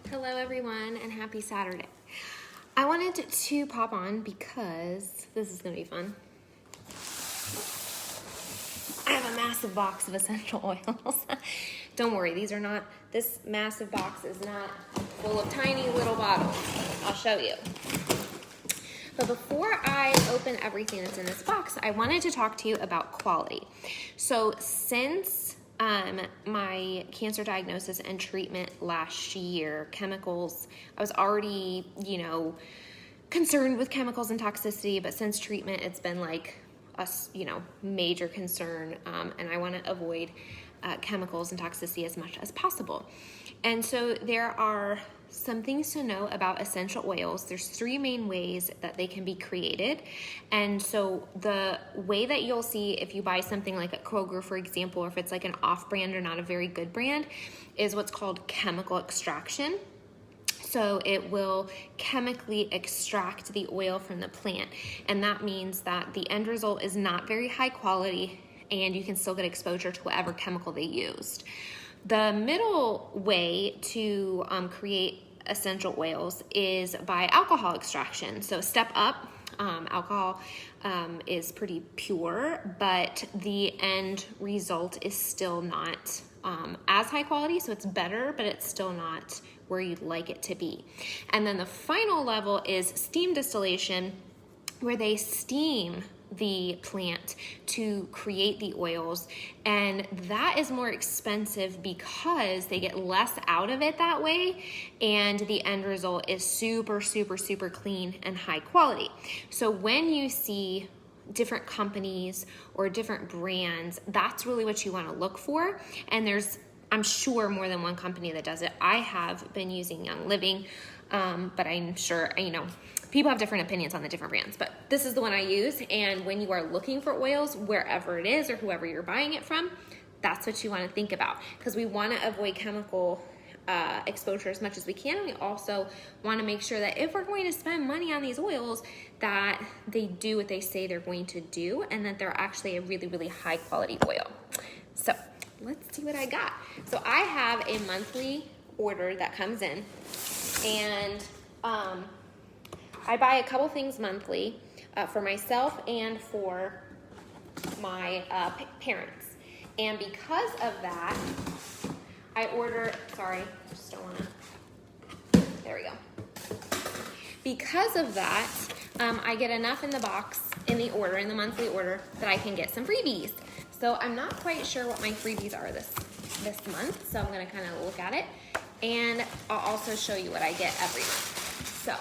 Hello everyone and happy Saturday. I wanted to pop on because this is going to be fun. I have a massive box of essential oils. Don't worry, this massive box is not full of tiny little bottles. I'll show you. But before I open everything that's in this box, I wanted to talk to you about quality. So since my cancer diagnosis and treatment last year, chemicals, I was already, concerned with chemicals and toxicity, but since treatment, it's been like a, major concern, and I want to avoid chemicals and toxicity as much as possible. And so there are some things to know about essential oils. There's three main ways that they can be created. And so the way that you'll see if you buy something like at Kroger, for example, or if it's like an off-brand or not a very good brand, is what's called chemical extraction. So it will chemically extract the oil from the plant. And that means that the end result is not very high quality and you can still get exposure to whatever chemical they used. The middle way to create essential oils is by alcohol extraction. So step up, alcohol is pretty pure, but the end result is still not as high quality. So it's better, but it's still not where you'd like it to be. And then the final level is steam distillation, where they steam the plant to create the oils, and that is more expensive because they get less out of it that way, and the end result is super clean and high quality. So when you see different companies or different brands, that's really what you want to look for. And there's, I'm sure, more than one company that does it. I have been using Young Living, but I'm sure, people have different opinions on the different brands, but this is the one I use. And when you are looking for oils, wherever it is or whoever you're buying it from, that's what you want to think about, because we want to avoid chemical exposure as much as we can. We also want to make sure that if we're going to spend money on these oils, that they do what they say they're going to do, and that they're actually a really high quality oil. So let's see what I got. So I have a monthly order that comes in, and I buy a couple things monthly for myself and for my parents. And because of that, I order, there we go. Because of that, I get enough in the box, in the monthly order, that I can get some freebies. So I'm not quite sure what my freebies are this month, so I'm gonna kind of look at it. And I'll also show you what I get every month. So,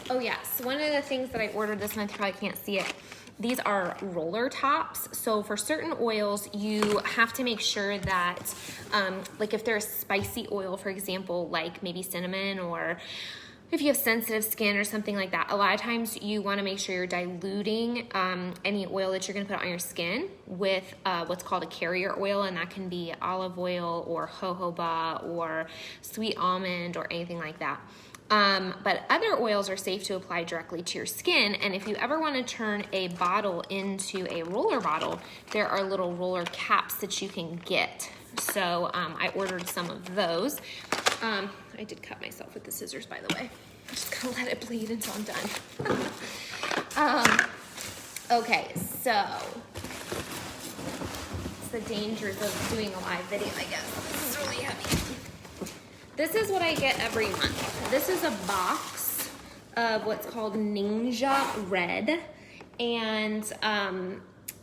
oh yes, one of the things that I ordered this month, you probably can't see it, these are roller tops. So for certain oils, you have to make sure that, like if there's spicy oil, for example, like maybe cinnamon, or if you have sensitive skin or something like that, a lot of times you want to make sure you're diluting any oil that you're going to put on your skin with what's called a carrier oil, and that can be olive oil or jojoba or sweet almond or anything like that. But other oils are safe to apply directly to your skin, and if you ever want to turn a bottle into a roller bottle, there are little roller caps that you can get. So I ordered some of those. I did cut myself with the scissors, by the way. I'm just gonna let it bleed until I'm done. Okay, so it's the dangers of doing a live video, I guess. This is really heavy. This is what I get every month. This is a box of what's called Ninja Red. And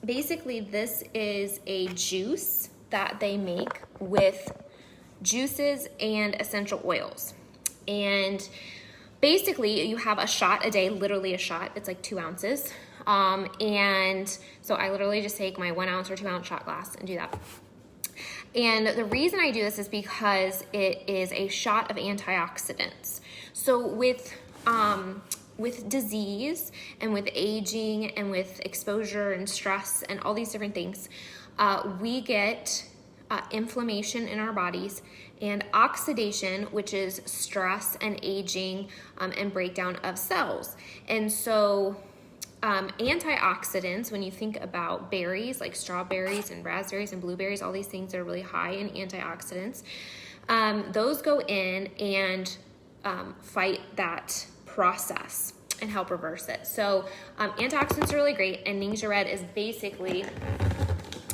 basically this is a juice that they make with juices and essential oils. And basically you have a shot a day, literally a shot. It's like 2 ounces. And so I literally just take my 1 ounce or 2 ounce shot glass and do that. And the reason I do this is because it is a shot of antioxidants. So with disease and with aging and with exposure and stress and all these different things, we get inflammation in our bodies, and oxidation, which is stress and aging and breakdown of cells. And so antioxidants, when you think about berries like strawberries and raspberries and blueberries, all these things are really high in antioxidants. those go in and fight that process and help reverse it. So antioxidants are really great, and Ningxia Red is basically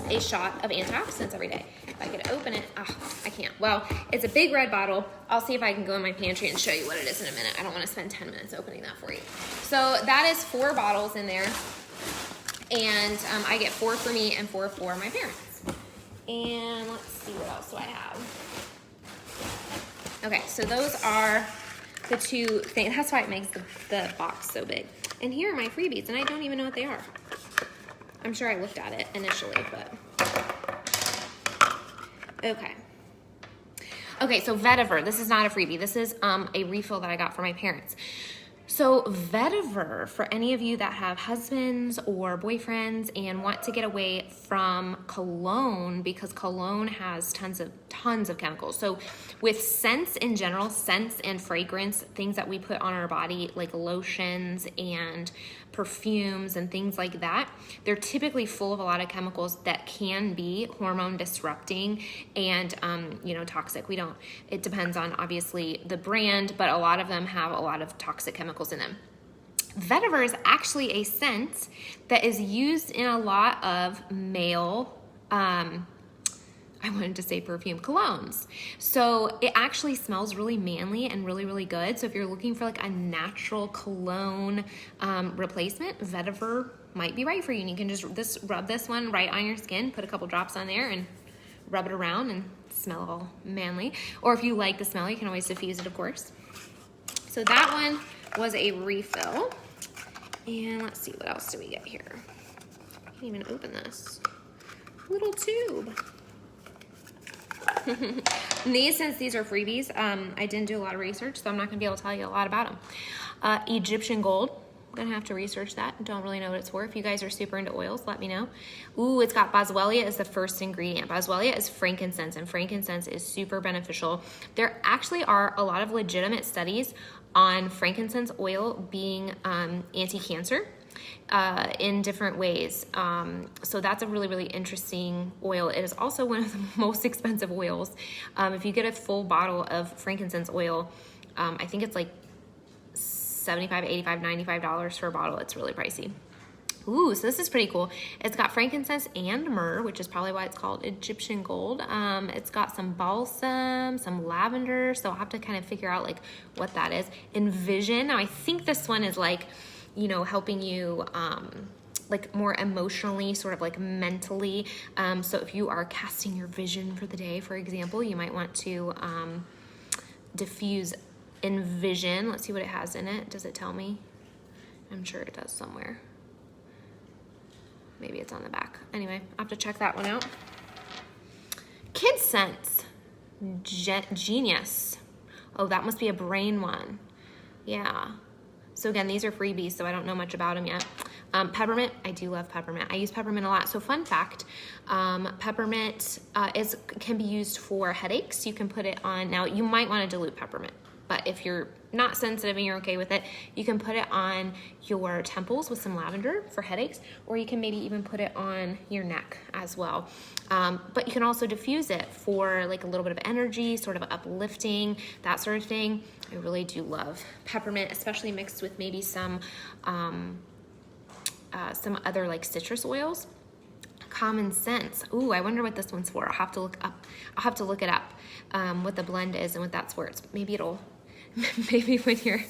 a shot of antioxidants every day. If I could open it, I can't. Well, it's a big red bottle. I'll see if I can go in my pantry and show you what it is in a minute. I don't want to spend 10 minutes opening that for you. So that is 4 bottles in there, and I get 4 for me and 4 for my parents. And let's see, what else do I have? Okay, so those are the 2 things. That's why it makes the box so big. And here are my freebies, and I don't even know what they are. I'm sure I looked at it initially, but okay. Okay, so vetiver. This is not a freebie. This is a refill that I got for my parents. So vetiver, for any of you that have husbands or boyfriends and want to get away from cologne, because cologne has tons of chemicals. So with scents in general, scents and fragrance, things that we put on our body, like lotions and perfumes and things like that, they're typically full of a lot of chemicals that can be hormone disrupting and toxic. It depends on obviously the brand, but a lot of them have a lot of toxic chemicals in them. Vetiver is actually a scent that is used in a lot of male, I wanted to say perfume, colognes. So it actually smells really manly and really, really good. So if you're looking for like a natural cologne replacement, vetiver might be right for you. And you can just rub this one right on your skin, put a couple drops on there and rub it around and smell all manly. Or if you like the smell, you can always diffuse it, of course. So that one was a refill. And let's see, what else do we get here? I can't even open this little tube. Since these are freebies, I didn't do a lot of research, so I'm not going to be able to tell you a lot about them. Egyptian gold. I'm going to have to research that. Don't really know what it's for. If you guys are super into oils, let me know. Ooh, it's got boswellia as the first ingredient. Boswellia is frankincense, and frankincense is super beneficial. There actually are a lot of legitimate studies on frankincense oil being anti-cancer in different ways. So that's a really, really interesting oil. It is also one of the most expensive oils. If you get a full bottle of frankincense oil, I think it's like $75, $85, $95 for a bottle. It's really pricey. Ooh, so this is pretty cool. It's got frankincense and myrrh, which is probably why it's called Egyptian gold. It's got some balsam, some lavender, so I'll have to kind of figure out like what that is. Envision. Now I think this one is like, helping you like more emotionally, sort of like mentally. So if you are casting your vision for the day, for example, you might want to diffuse Envision. Let's see what it has in it. Does it tell me? I'm sure it does somewhere. Maybe it's on the back. Anyway, I'll have to check that one out. Kid Sense. Genius. Oh, that must be a brain one. Yeah. So again, these are freebies, so I don't know much about them yet. Peppermint, I do love peppermint. I use peppermint a lot. So fun fact, peppermint can be used for headaches. You can put it on, now you might want to dilute peppermint, but if you're not sensitive and you're okay with it, you can put it on your temples with some lavender for headaches, or you can maybe even put it on your neck as well. But you can also diffuse it for like a little bit of energy, sort of uplifting, that sort of thing. I really do love peppermint, especially mixed with maybe some other like citrus oils. Common Sense. Ooh, I wonder what this one's for. I'll have to look it up, what the blend is and what that's for. Maybe when you're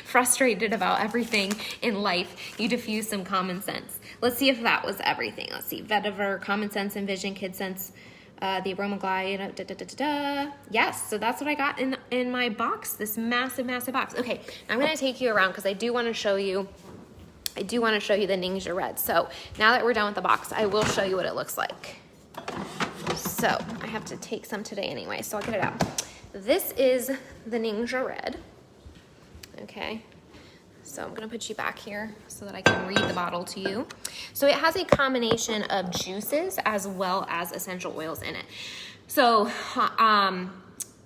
frustrated about everything in life, you diffuse some Common Sense. Let's see if that was everything. Let's see. Vetiver, Common Sense, Envision, Kid Sense, the Aroma Glide, Yes, so that's what I got in my box, this massive, massive box. Okay, I'm going to take you around because I do want to show you the Ningxia Red. So now that we're done with the box, I will show you what it looks like. So I have to take some today anyway, so I'll get it out. This is the Ningxia Red. Okay, so I'm gonna put you back here so that I can read the bottle to you. So it has a combination of juices as well as essential oils in it. So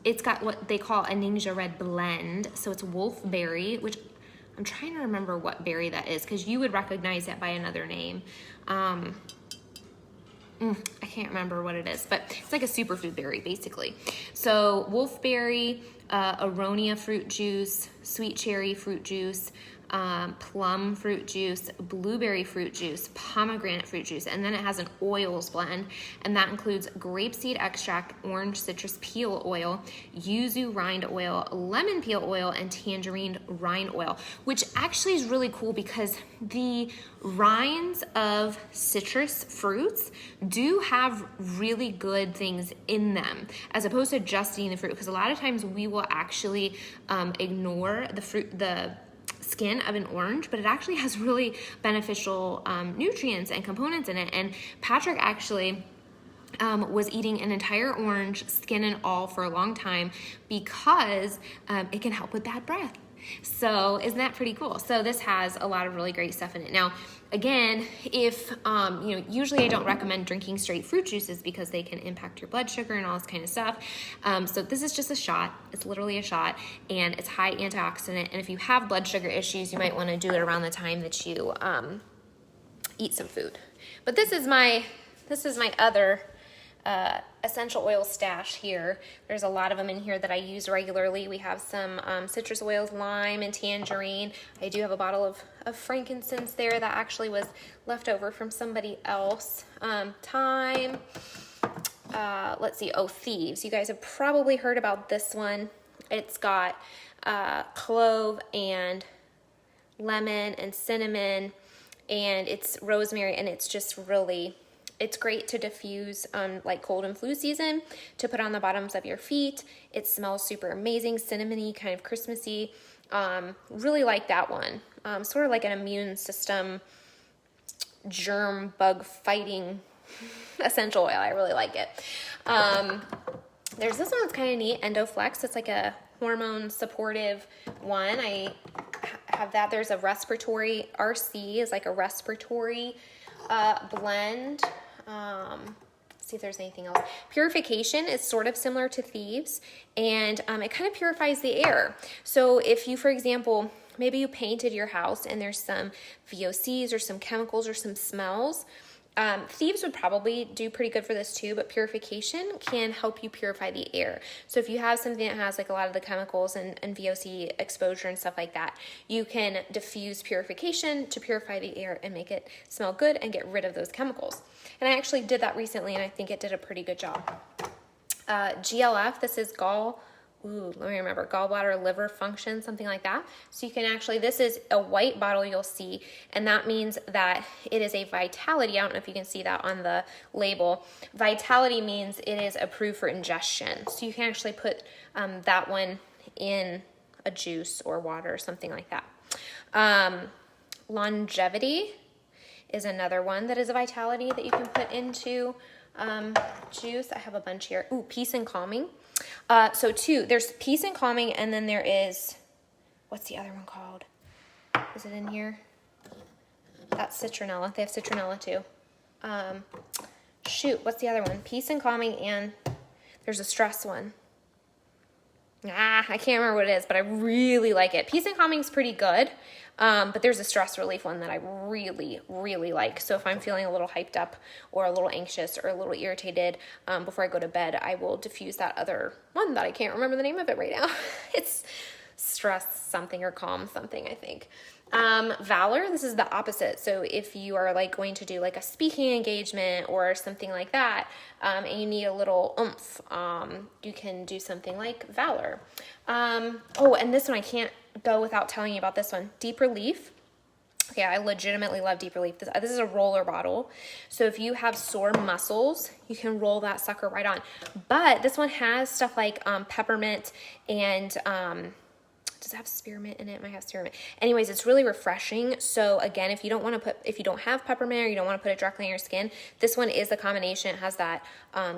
it's got what they call a Ningxia Red blend. So it's wolfberry, which I'm trying to remember what berry that is because you would recognize it by another name. I can't remember what it is, but it's like a superfood berry basically. So wolfberry, aronia fruit juice, sweet cherry fruit juice, plum fruit juice, blueberry fruit juice, pomegranate fruit juice, and then it has an oils blend, and that includes grapeseed extract, orange citrus peel oil, yuzu rind oil, lemon peel oil, and tangerine rind oil, which actually is really cool because the rinds of citrus fruits do have really good things in them as opposed to just eating the fruit, because a lot of times we will actually ignore the skin of an orange, but it actually has really beneficial nutrients and components in it. And Patrick actually was eating an entire orange, skin and all, for a long time because it can help with bad breath. So isn't that pretty cool? So this has a lot of really great stuff in it. Now, again, if, usually I don't recommend drinking straight fruit juices because they can impact your blood sugar and all this kind of stuff. So this is just a shot. It's literally a shot, and it's high antioxidant. And if you have blood sugar issues, you might want to do it around the time that you eat some food. But this is my other essential oil stash here. There's a lot of them in here that I use regularly. We have some citrus oils, lime and tangerine. I do have a bottle of frankincense there that actually was left over from somebody else. Thyme. Let's see. Oh, thieves. You guys have probably heard about this one. It's got clove and lemon and cinnamon, and it's rosemary, and it's just really... It's great to diffuse like cold and flu season, to put on the bottoms of your feet. It smells super amazing, cinnamony, kind of Christmassy. Really like that one. Sort of like an immune system, germ bug fighting essential oil. I really like it. There's this one that's kind of neat, Endoflex. It's like a hormone supportive one. I have that. There's a respiratory, RC is like a respiratory blend. Let's see if there's anything else. Purification is sort of similar to thieves, and it kind of purifies the air. So if you, for example, maybe you painted your house and there's some VOCs or some chemicals or some smells, thieves would probably do pretty good for this too, but purification can help you purify the air. So if you have something that has like a lot of the chemicals and VOC exposure and stuff like that, you can diffuse purification to purify the air and make it smell good and get rid of those chemicals. And I actually did that recently, and I think it did a pretty good job. GLF, this is gallbladder liver function, something like that. So you can actually, this is a white bottle you'll see, and that means that it is a Vitality. I don't know if you can see that on the label. Vitality means it is approved for ingestion. So you can actually put that one in a juice or water or something like that. Longevity is another one that is a Vitality that you can put into juice. I have a bunch here. Ooh, Peace and Calming. So there's Peace and Calming, and then there is, what's the other one called? Is it in here? That's citronella. They have citronella too. What's the other one? Peace and Calming, and there's a stress one. I can't remember what it is, but I really like it. Peace and Calming is pretty good, but there's a stress relief one that I really, really like. So if I'm feeling a little hyped up or a little anxious or a little irritated before I go to bed, I will diffuse that other one that I can't remember the name of it right now. It's stress something or calm something, I think. Valor, this is the opposite. So if you are like going to do like a speaking engagement or something like that, and you need a little oomph, you can do something like Valor. And this one, I can't go without telling you about this one. Deep Relief. Okay, I legitimately love Deep Relief. This is a roller bottle. So if you have sore muscles, you can roll that sucker right on. But this one has stuff like peppermint and does it have spearmint in it? It might have spearmint. Anyways, it's really refreshing. So again, if you don't have peppermint or you don't want to put it directly on your skin, this one is the combination. It has that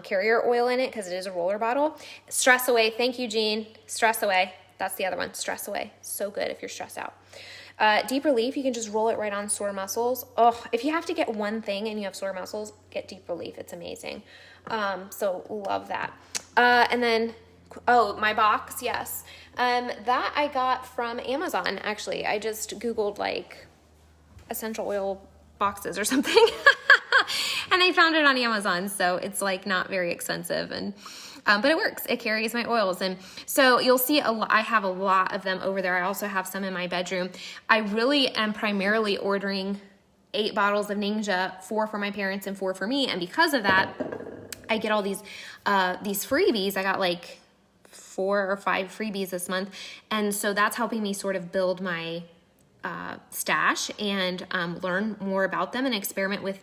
carrier oil in it because it is a roller bottle. Stress Away. Thank you, Jean. Stress Away. That's the other one. Stress Away. So good if you're stressed out. Deep Relief, you can just roll it right on sore muscles. Oh, if you have to get one thing and you have sore muscles, get Deep Relief. It's amazing. So love that. And then, my box, yes. That I got from Amazon, actually. I just Googled like essential oil boxes or something. And And I found it on Amazon, so it's like not very expensive, and but it works. It carries my oils. And so you'll see I have a lot of them over there. I also have some in my bedroom. I really am primarily ordering 8 bottles of Ninja, 4 for my parents and 4 for me. And because of that, I get all these freebies. I got like 4 or 5 freebies this month. And so that's helping me sort of build my stash and learn more about them and experiment with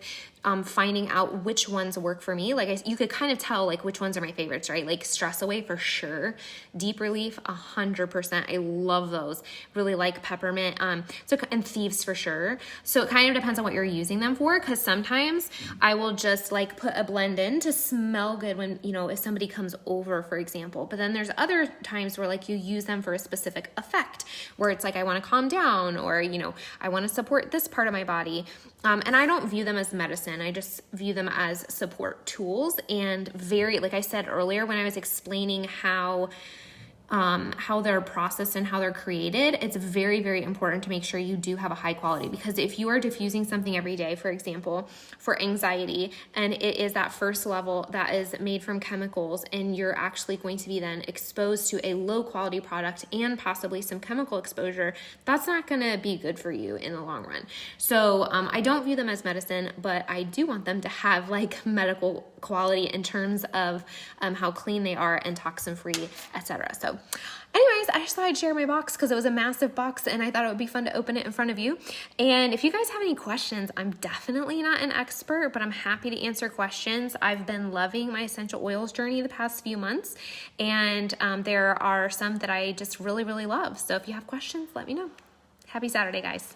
finding out which ones work for me. Like you could kind of tell like which ones are my favorites, right? Like Stress Away for sure. Deep Relief, 100%. I love those. Really like Peppermint. And Thieves for sure. So it kind of depends on what you're using them for, because sometimes I will just like put a blend in to smell good when, you know, if somebody comes over, for example. But then there's other times where like you use them for a specific effect, where it's like I want to calm down, or, you know, I want to support this part of my body. And I don't view them as medicine. I just view them as support tools, and very, like I said earlier, when I was explaining how they're processed and how they're created, it's very, very important to make sure you do have a high quality, because if you are diffusing something every day, for example, for anxiety, and it is that first level that is made from chemicals, and you're actually going to be then exposed to a low quality product and possibly some chemical exposure, that's not going to be good for you in the long run. So I don't view them as medicine, but I do want them to have like medical quality in terms of how clean they are and toxin free, etc. So anyways, I just thought I'd share my box because it was a massive box and I thought it would be fun to open it in front of you. And if you guys have any questions, I'm definitely not an expert, but I'm happy to answer questions. I've been loving my essential oils journey the past few months, and there are some that I just really, really love. So if you have questions, let me know. Happy Saturday, guys.